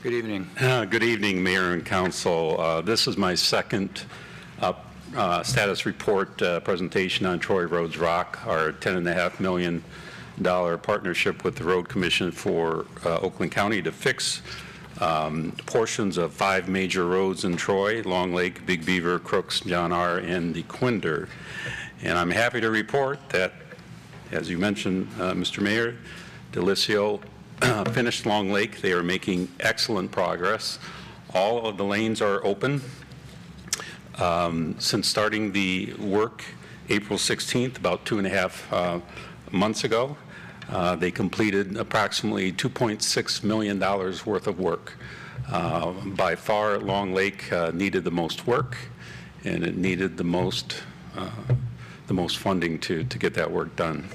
Good evening. Good evening, Mayor and Council. This is my second status report presentation on Troy Roads Rock, our $10.5 million partnership with the Road Commission for Oakland County to fix portions of 5 major roads in Troy: Long Lake, Big Beaver, Crooks, John R., and DeQuinder. And I'm happy to report that, as you mentioned, Mr. Mayor, Delicio finished Long Lake. They are making excellent progress. All of the lanes are open. Since starting the work April 16th, about 2.5 months ago, they completed approximately $2.6 million worth of work. By far, Long Lake needed the most work, and it needed the most funding to get that work done.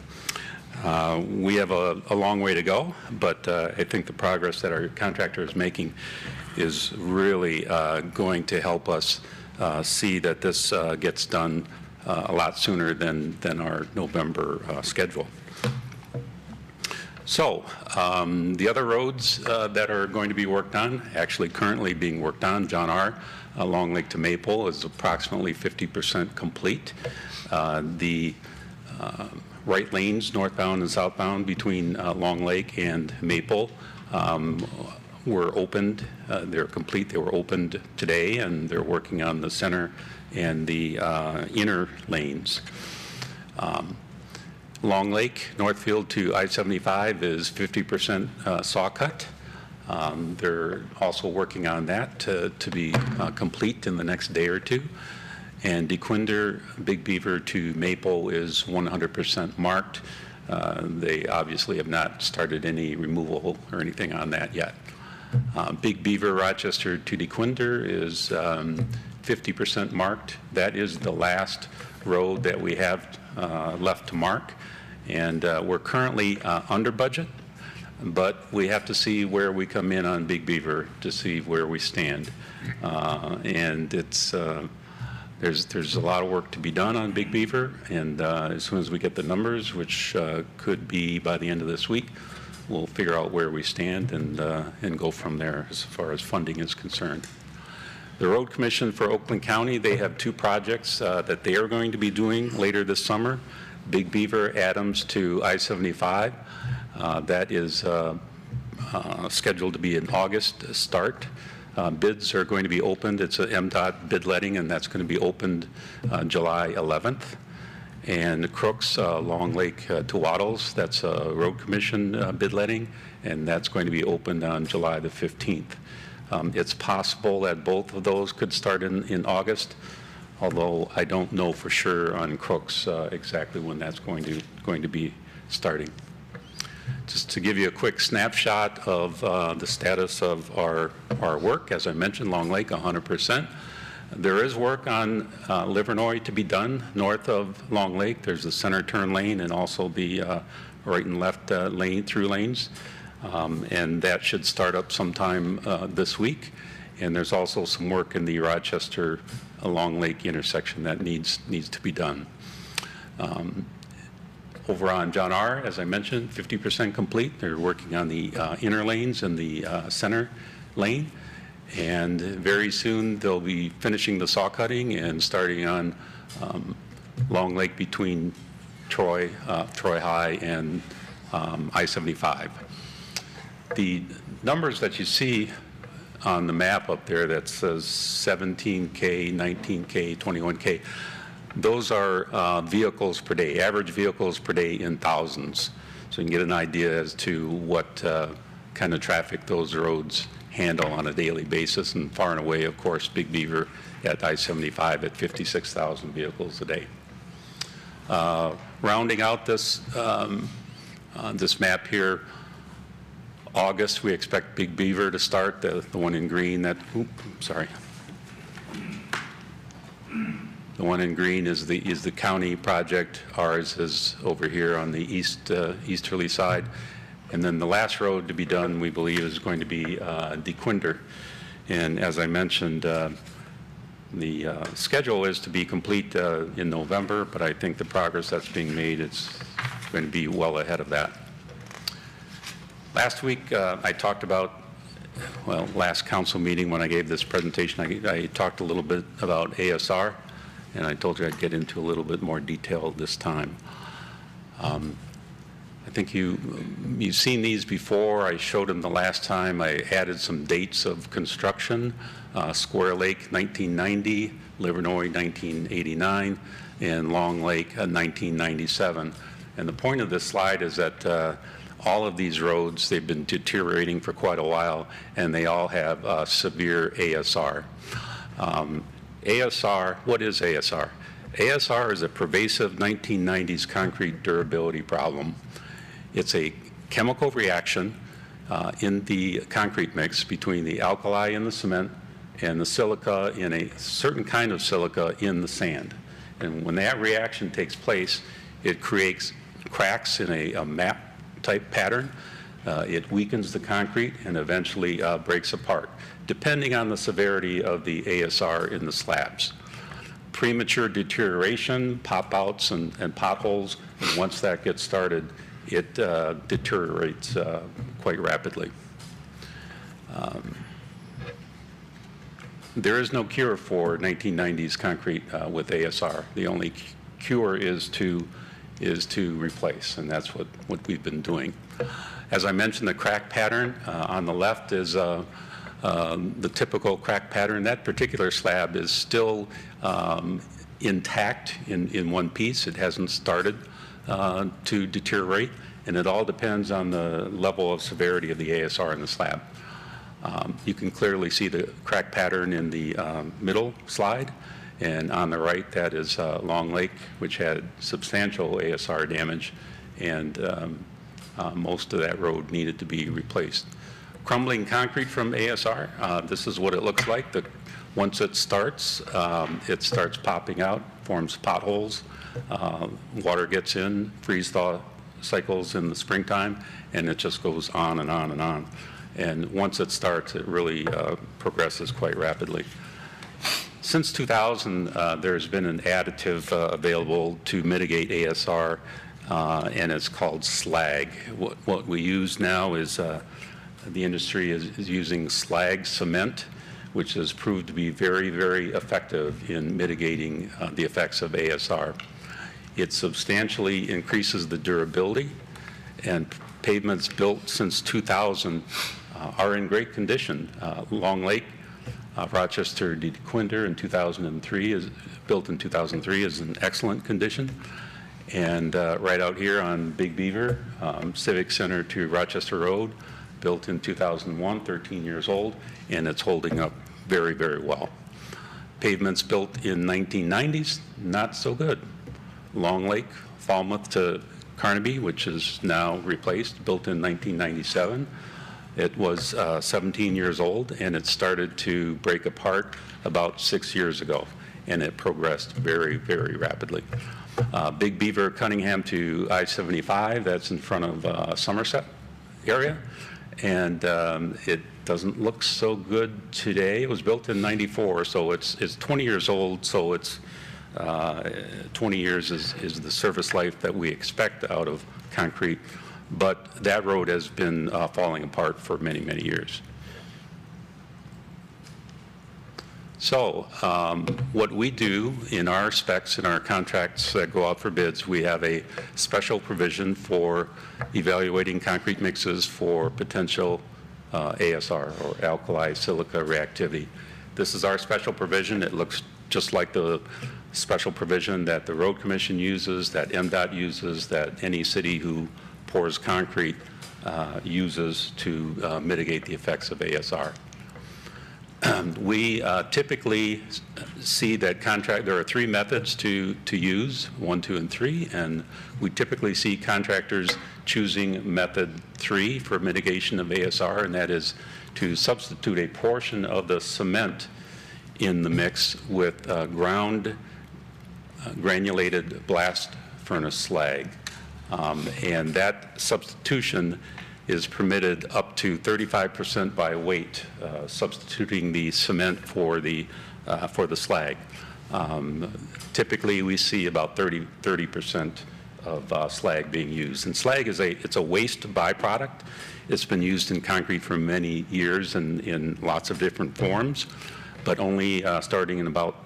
We have a long way to go, but I think the progress that our contractor is making is really going to help us see that this gets done a lot sooner than our November schedule. So the other roads that are going to be worked on, actually currently being worked on, John R., Long Lake to Maple is approximately 50% complete. The right lanes, northbound and southbound, between Long Lake and Maple were opened. They're complete. They were opened today, and they're working on the center and the inner lanes. Long Lake, Northfield to I-75 is 50% saw cut. They're also working on that to be complete in the next day or two. And DeQuinder, Big Beaver to Maple is 100% marked. They obviously have not started any removal or anything on that yet. Big Beaver, Rochester to DeQuinder is 50% marked. That is the last road that we have left to mark. And we're currently under budget, but we have to see where we come in on Big Beaver to see where we stand. And it's there's a lot of work to be done on Big Beaver, and as soon as we get the numbers, which could be by the end of this week, we'll figure out where we stand and go from there as far as funding is concerned. The Road Commission for Oakland County, they have 2 projects that they are going to be doing later this summer. Big Beaver, Adams to I-75. That is scheduled to be an August start. Bids are going to be opened. It's an MDOT bid letting, and that's going to be opened July 11th. And Crooks, Long Lake to Waddles, that's a Road Commission bid letting, and that's going to be opened on July the 15th. It's possible that both of those could start in August, although I don't know for sure on Crooks exactly when that's going to be starting. Just to give you a quick snapshot of the status of our work, as I mentioned, Long Lake 100%. There is work on Livernois to be done north of Long Lake. There's the center turn lane and also the right and left lane through lanes, and that should start up sometime this week. And there's also some work in the Rochester Long Lake intersection that needs to be done. Over on John R., as I mentioned, 50% complete. They're working on the inner lanes and the center lane. And very soon they'll be finishing the saw cutting and starting on Long Lake between Troy High and I-75. The numbers that you see on the map up there that says 17K, 19K, 21K, those are vehicles per day, average vehicles per day in thousands. So you can get an idea as to what kind of traffic those roads handle on a daily basis. And far and away, of course, Big Beaver at I-75 at 56,000 vehicles a day. Rounding out this, this map here, August, we expect Big Beaver to start, the one in green that, sorry. The one in green is the county project. Ours is over here on the easterly side. And then the last road to be done, we believe, is going to be DeQuinder. And as I mentioned, the schedule is to be complete in November, but I think the progress that's being made is going to be well ahead of that. Last week, I talked about well, last council meeting when I gave this presentation, I talked a little bit about ASR, and I told you I'd get into a little bit more detail this time. I think you've seen these before. I showed them the last time. I added some dates of construction. Square Lake, 1990, Livernois, 1989, and Long Lake, 1997. And the point of this slide is that all of these roads, they've been deteriorating for quite a while, and they all have severe ASR. ASR, what is ASR? ASR is a pervasive 1990s concrete durability problem. It's a chemical reaction in the concrete mix between the alkali in the cement and the silica in a certain kind of silica in the sand. And when that reaction takes place, it creates cracks in a map type pattern. It weakens the concrete and eventually breaks apart, depending on the severity of the ASR in the slabs. Premature deterioration, pop-outs and potholes, and once that gets started, it deteriorates quite rapidly. There is no cure for 1990s concrete with ASR. The only cure is to replace, and that's what we've been doing. As I mentioned, the crack pattern on the left is the typical crack pattern. That particular slab is still intact in one piece. It hasn't started to deteriorate, and it all depends on the level of severity of the ASR in the slab. You can clearly see the crack pattern in the middle slide, and on the right that is Long Lake, which had substantial ASR damage, and most of that road needed to be replaced. Crumbling concrete from ASR, this is what it looks like. Once it starts popping out, forms potholes, water gets in, freeze-thaw cycles in the springtime, and it just goes on and on and on. And once it starts, it really progresses quite rapidly. Since 2000, there's been an additive available to mitigate ASR, and it's called slag. What we use now is the industry is using slag cement, which has proved to be very, very effective in mitigating the effects of ASR. It substantially increases the durability, and pavements built since 2000 are in great condition. Long Lake, Rochester DeQuinder in 2003 is built in 2003 is in excellent condition, and right out here on Big Beaver, Civic Center to Rochester Road, built in 2001, 13 years old, and it's holding up very, very well. Pavements built in 1990s, not so good. Long Lake, Falmouth to Carnaby, which is now replaced, built in 1997. It was 17 years old, and it started to break apart about 6 years ago, and it progressed very, very rapidly. Big Beaver, Cunningham to I-75, that's in front of Somerset area, and it doesn't look so good today. It was built in 94, so it's 20 years old, so it's 20 years is the service life that we expect out of concrete, but that road has been falling apart for many, many years. So what we do in our specs, in our contracts that go out for bids, we have a special provision for evaluating concrete mixes for potential ASR, or alkali silica reactivity. This is our special provision. It looks just like the special provision that the Road Commission uses, that MDOT uses, that any city who pours concrete uses to mitigate the effects of ASR. We typically see that there are three methods to use, 1, 2, and 3, and we typically see contractors choosing method 3 for mitigation of ASR, and that is to substitute a portion of the cement in the mix with granulated blast furnace slag. And that substitution is permitted up to 35% by weight, substituting the cement for the slag. Typically, we see about 30% of slag being used. And slag it's a waste byproduct. It's been used in concrete for many years and in lots of different forms, but only starting in about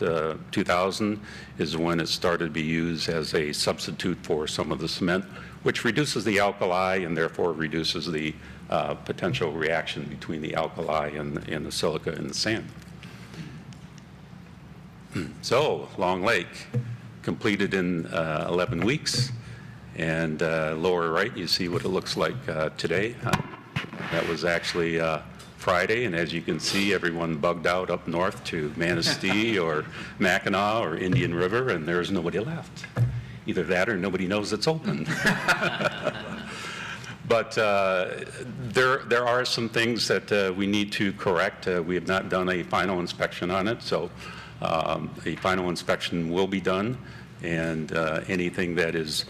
2000 is when it started to be used as a substitute for some of the cement, which reduces the alkali and therefore reduces the potential reaction between the alkali and the silica in the sand. So, Long Lake, completed in 11 weeks. And lower right, you see what it looks like today. That was actually Friday, and as you can see, everyone bugged out up north to Manistee or Mackinac or Indian River, and there's nobody left. Either that or nobody knows it's open. But there are some things that we need to correct. We have not done a final inspection on it, so a final inspection will be done, and anything that is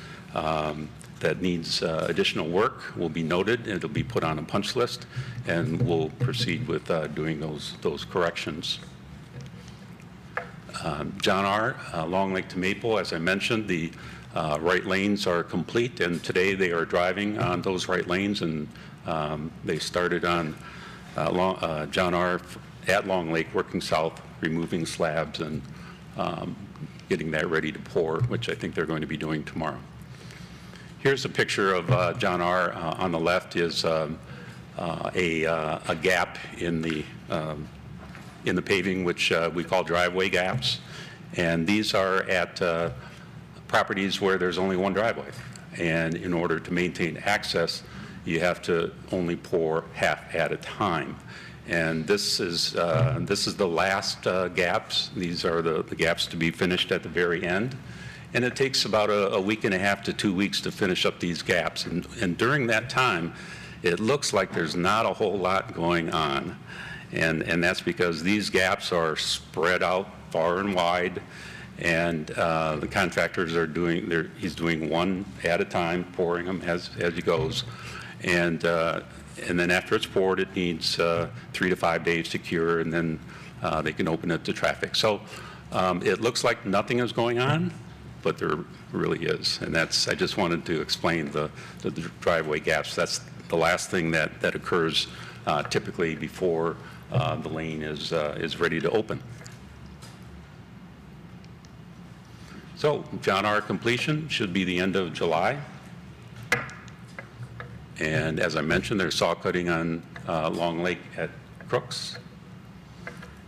that needs additional work will be noted. It'll be put on a punch list, and we'll proceed with doing those corrections. John R., Long Lake to Maple, as I mentioned, the right lanes are complete, and today they are driving on those right lanes, and they started on John R. at Long Lake, working south, removing slabs and getting that ready to pour, which I think they're going to be doing tomorrow. Here's a picture of John R. On the left is a gap in the paving, which we call driveway gaps, and these are at properties where there's only one driveway, and in order to maintain access, you have to only pour half at a time. And this is the last gaps. These are the gaps to be finished at the very end. And it takes about a week and a half to 2 weeks to finish up these gaps. And during that time, it looks like there's not a whole lot going on. And that's because these gaps are spread out far and wide. And the contractors are he's doing one at a time, pouring them as he goes. And then after it's poured, it needs 3 to 5 days to cure, and then they can open it to traffic. So it looks like nothing is going on, but there really is. And I just wanted to explain the driveway gaps. That's the last thing that occurs typically before the lane is ready to open. So John R. completion should be the end of July. And as I mentioned, there's saw cutting on Long Lake at Crooks.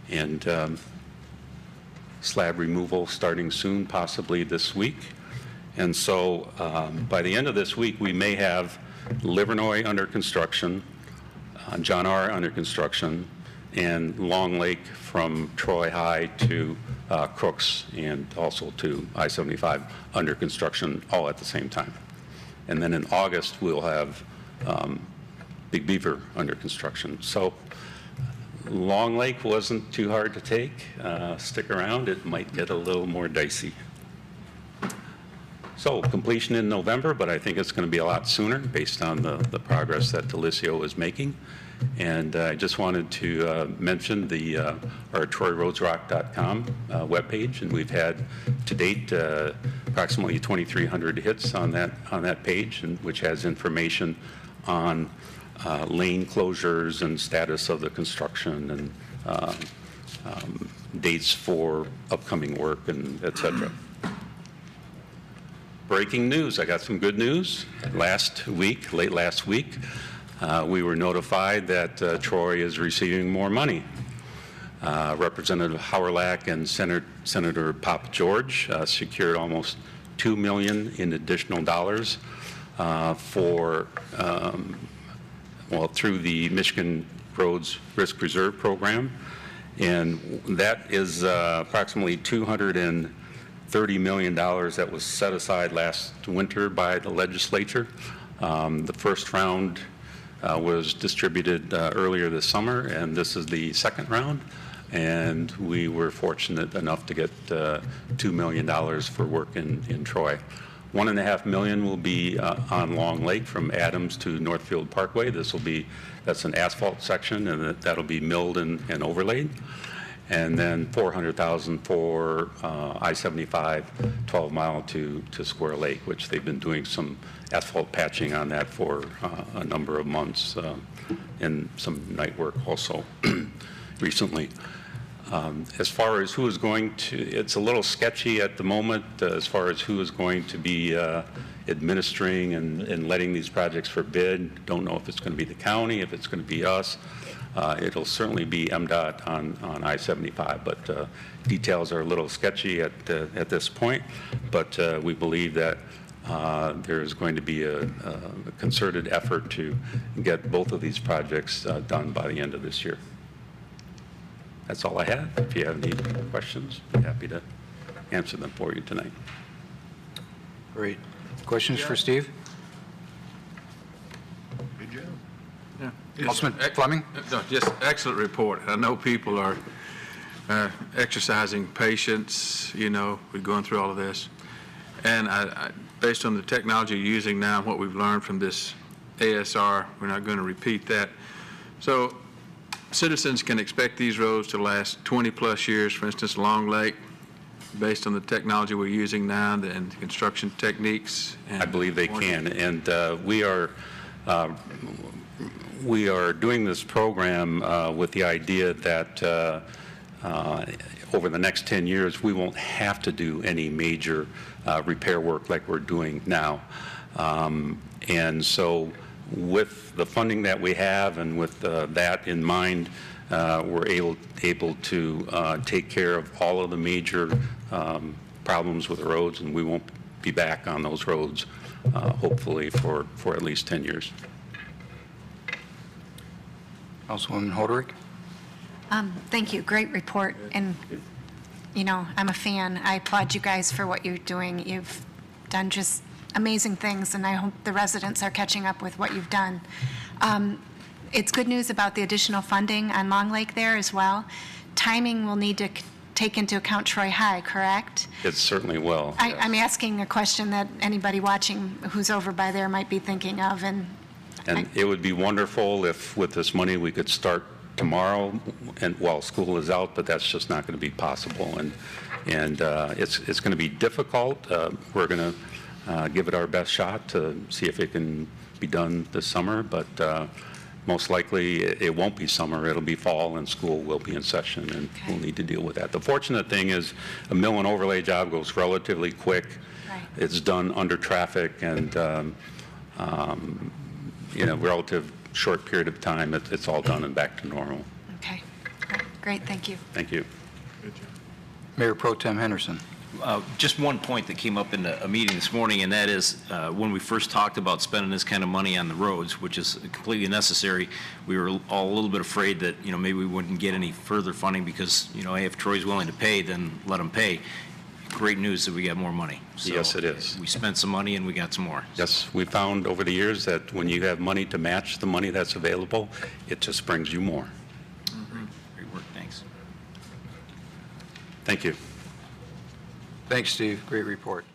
And slab removal starting soon, possibly this week. And so by the end of this week, we may have Livernois under construction, John R. under construction, and Long Lake from Troy High to Crooks and also to I-75 under construction all at the same time. And then in August, we'll have Big Beaver under construction. So Long Lake wasn't too hard to take. Stick around, it might get a little more dicey. So completion in November, but I think it's going to be a lot sooner based on the progress that Delisio is making. And I just wanted to mention our TroyRoadsRock.com webpage, and we've had to date approximately 2,300 hits on that page, and which has information on lane closures and status of the construction and dates for upcoming work and et cetera. Breaking news, I got some good news. Late last week, we were notified that Troy is receiving more money. Representative Howrlack and Senator Papa George secured almost $2 million in additional dollars through the Michigan Roads Risk Reserve Program, and that is approximately $230 million that was set aside last winter by the legislature. The first round was distributed earlier this summer, and this is the second round, and we were fortunate enough to get $2 million for work in Troy. $1.5 million will be on Long Lake from Adams to Northfield Parkway. That's an asphalt section, and that'll be milled and overlaid. and then $400,000 for I-75 12 mile to Square Lake, which they've been doing some asphalt patching on that for a number of months, and some night work also recently. As far as who is going to, it's a little sketchy at the moment as far as who is going to be administering and letting these projects for bid. Don't know if it's going to be the county, if it's going to be us. It'll certainly be MDOT on I-75, but details are a little sketchy at this point. But we believe that there is going to be a concerted effort to get both of these projects done by the end of this year. That's all I have. If you have any questions, I'm happy to answer them for you tonight. Great. Questions for Steve? Good job. Yeah. Councilman Fleming? No, just excellent report. I know people are exercising patience, you know, we're going through all of this. And based on the technology you're using now, what we've learned from this ASR, we're not going to repeat that. So citizens can expect these roads to last 20-plus years, for instance, Long Lake, based on the technology we're using now and construction techniques. And I believe they can, and we are doing this program with the idea that over the next 10 years, we won't have to do any major repair work like we're doing now. And so with the funding that we have and with that in mind, we're able to take care of all of the major problems with the roads, and we won't be back on those roads, hopefully, for at least 10 years. Councilwoman Hoderick? Thank you. Great report. And, you know, I'm a fan. I applaud you guys for what you're doing. You've done just amazing things, and I hope the residents are catching up with what you've done. It's good news about the additional funding on Long Lake there as well. Timing will need to take into account Troy High, correct? It certainly will. I'm asking a question that anybody watching who's over by there might be thinking of. And it would be wonderful if with this money we could start tomorrow and while school is out, but that's just not going to be possible. And it's going to be difficult. We're going to give it our best shot to see if it can be done this summer, but most likely it won't be summer. It'll be fall, and school will be in session, and we'll need to deal with that. The fortunate thing is a mill and overlay job goes relatively quick. Right. It's done under traffic, and in a relative short period of time, it's all done and back to normal. okay, great. Thank you. Thank you. Mayor Pro Tem Henderson. Just one point that came up in a meeting this morning, and that is when we first talked about spending this kind of money on the roads, which is completely necessary, we were all a little bit afraid that, you know, maybe we wouldn't get any further funding because, you know, hey, if Troy's willing to pay, then let him pay. Great news that we got more money. So Yes, it is. We spent some money and we got some more. Yes, we found over the years that when you have money to match the money that's available, it just brings you more. Great work, thanks. Thank you. Thanks, Steve. Great report.